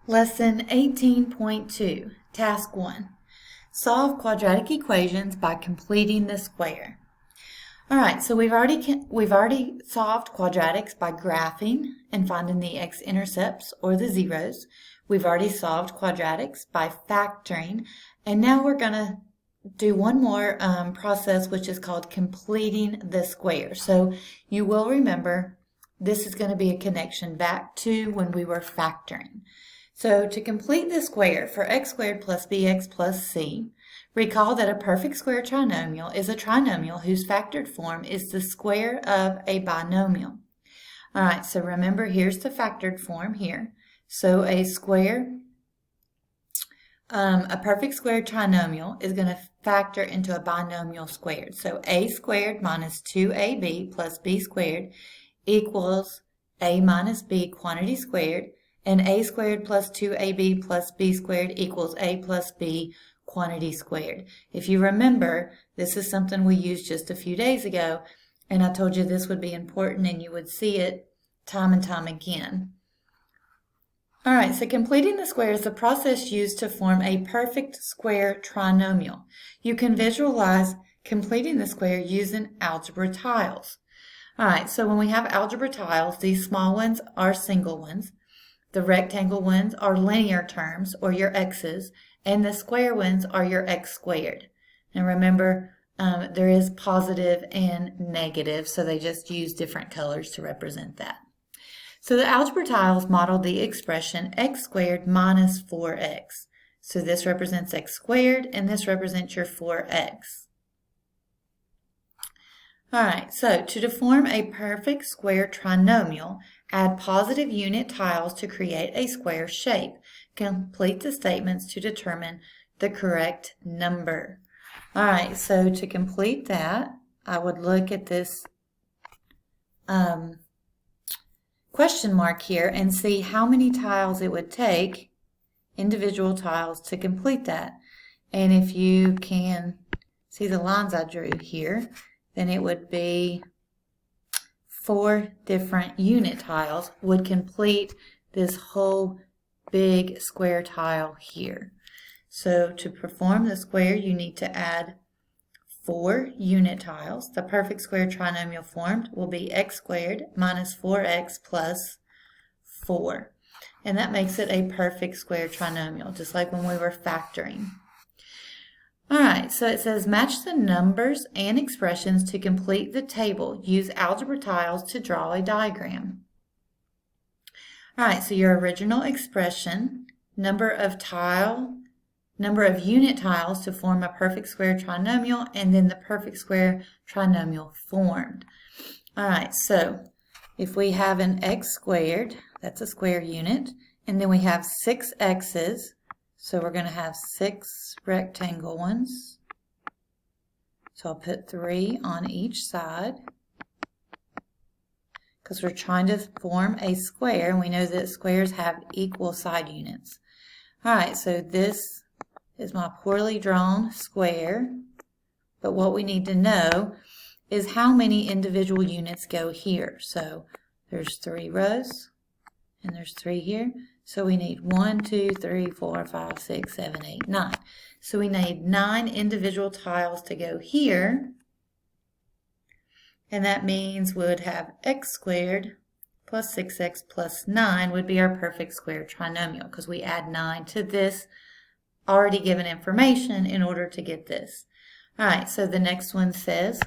Lesson 18.2, Task 1. Solve quadratic equations by completing the square. Alright, so we've already solved quadratics by graphing and finding the x-intercepts or the zeros. We've already solved quadratics by factoring, and now we're going to do one more process, which is called completing the square. So you will remember this is going to be a connection back to when we were factoring. So to complete the square for x squared plus bx plus c, recall that a perfect square trinomial is a trinomial whose factored form is the square of a binomial. All right, so remember, here's the factored form here. So a perfect square trinomial is going to factor into a binomial squared. So a squared minus 2ab plus b squared equals a minus b quantity squared, and a squared plus 2ab plus b squared equals a plus b quantity squared. If you remember, this is something we used just a few days ago, and I told you this would be important and you would see it time and time again. All right, so completing the square is the process used to form a perfect square trinomial. You can visualize completing the square using algebra tiles. All right, so when we have algebra tiles, these small ones are single ones. The rectangle ones are linear terms, or your x's, and the square ones are your x squared. And remember, there is positive and negative, so they just use different colors to represent that. So the algebra tiles model the expression x squared minus 4x. So this represents x squared, and this represents your 4x. All right, so to form a perfect square trinomial, add positive unit tiles to create a square shape. Complete the statements to determine the correct number. All right, so to complete that, I would look at this question mark here and see how many tiles it would take, individual tiles, to complete that. And if you can see the lines I drew here, then it would be 4 different unit tiles would complete this whole big square tile here. So to perform the square, you need to add 4 unit tiles. The perfect square trinomial formed will be x squared minus 4x plus 4. And that makes it a perfect square trinomial, just like when we were factoring. All right, so it says match the numbers and expressions to complete the table. Use algebra tiles to draw a diagram. All right, so your original expression, number of unit tiles to form a perfect square trinomial, and then the perfect square trinomial formed. All right, so if we have an x squared, that's a square unit, and then we have 6 x's, so we're going to have 6 rectangle ones. So I'll put 3 on each side because we're trying to form a square, and we know that squares have equal side units. All right, so this is my poorly drawn square, but what we need to know is how many individual units go here. So there's 3 rows, and there's 3 here. So we need 1, 2, 3, 4, 5, 6, 7, 8, 9. So we need 9 individual tiles to go here. And that means we would have x squared plus 6x plus 9 would be our perfect square trinomial, because we add 9 to this already given information in order to get this. All right, so the next one says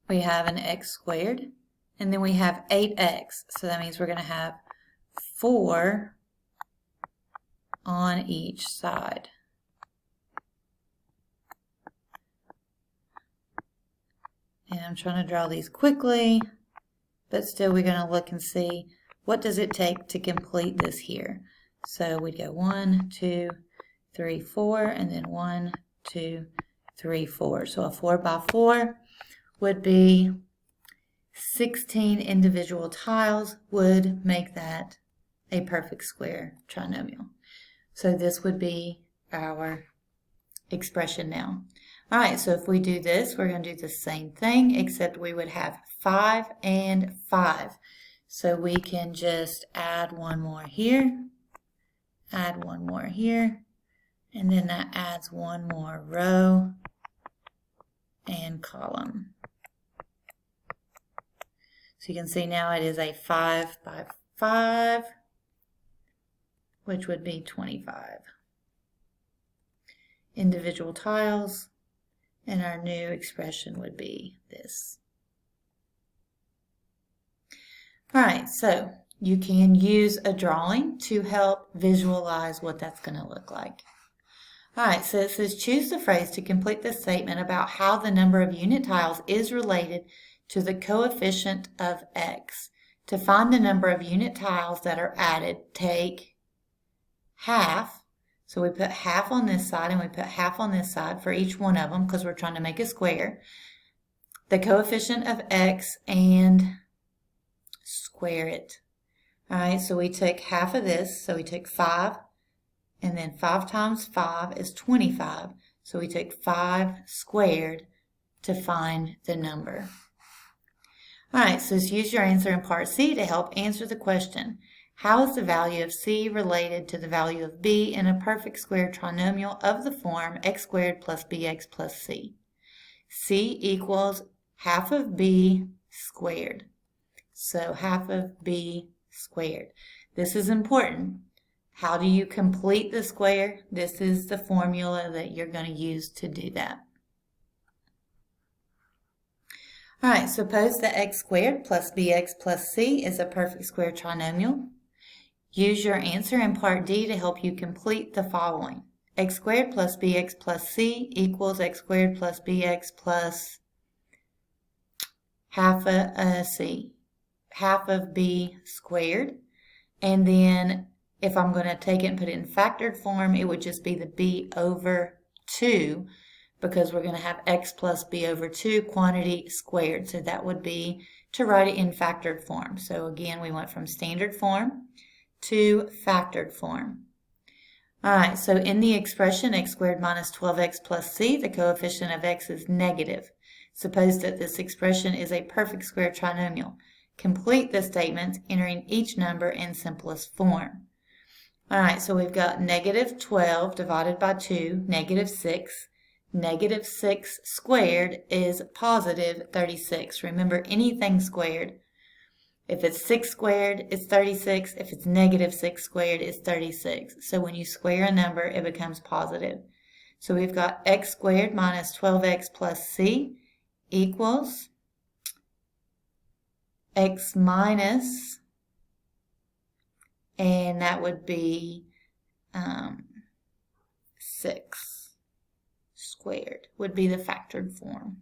we have an x squared, and then we have 8x. So that means we're going to have 4 on each side. And I'm trying to draw these quickly, but still we're going to look and see what does it take to complete this here. So we'd go 1, 2, 3, 4, and then 1, 2, 3, 4. So a 4 by 4 would be 16 individual tiles would make that a perfect square trinomial. So this would be our expression now. All right, so if we do this, we're going to do the same thing, except we would have 5 and 5. So we can just add one more here, add one more here, and then that adds one more row and column. So you can see now it is a 5 by 5, which would be 25. Individual tiles, and our new expression would be this. All right, so you can use a drawing to help visualize what that's going to look like. All right, so it says choose the phrase to complete the statement about how the number of unit tiles is related to the coefficient of x. To find the number of unit tiles that are added, take half. So we put half on this side and we put half on this side for each one of them because we're trying to make a square. The coefficient of x and square it. All right, so we take half of this, so we take 5, and then 5 times 5 is 25. So we take 5 squared to find the number. All right, so use your answer in part C to help answer the question. How is the value of C related to the value of B in a perfect square trinomial of the form x squared plus bx plus c? C equals half of B squared. So half of B squared. This is important. How do you complete the square? This is the formula that you're going to use to do that. All right, suppose that x squared plus bx plus c is a perfect square trinomial. Use your answer in part D to help you complete the following. X squared plus bx plus c equals x squared plus bx plus half of b squared. And then if I'm going to take it and put it in factored form, it would just be the b over 2 because we're going to have x plus b over 2 quantity squared. So that would be to write it in factored form. So again, we went from standard form to factored form. All right, so in the expression x squared minus 12x plus c, the coefficient of x is negative. Suppose that this expression is a perfect square trinomial. Complete the statements, entering each number in simplest form. All right, so we've got negative 12 divided by 2, negative 6. Negative 6 squared is positive 36. Remember, anything squared, if it's 6 squared, it's 36. If it's negative 6 squared, it's 36. So when you square a number, it becomes positive. So we've got x squared minus 12x plus c equals x minus, and that would be 6 squared would be the factored form.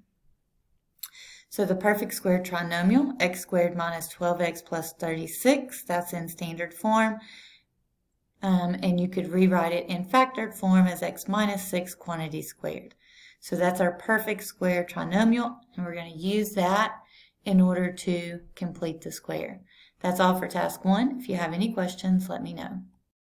So the perfect square trinomial, x squared minus 12x plus 36, that's in standard form. And you could rewrite it in factored form as x minus 6 quantity squared. So that's our perfect square trinomial, and we're going to use that in order to complete the square. That's all for task 1. If you have any questions, let me know.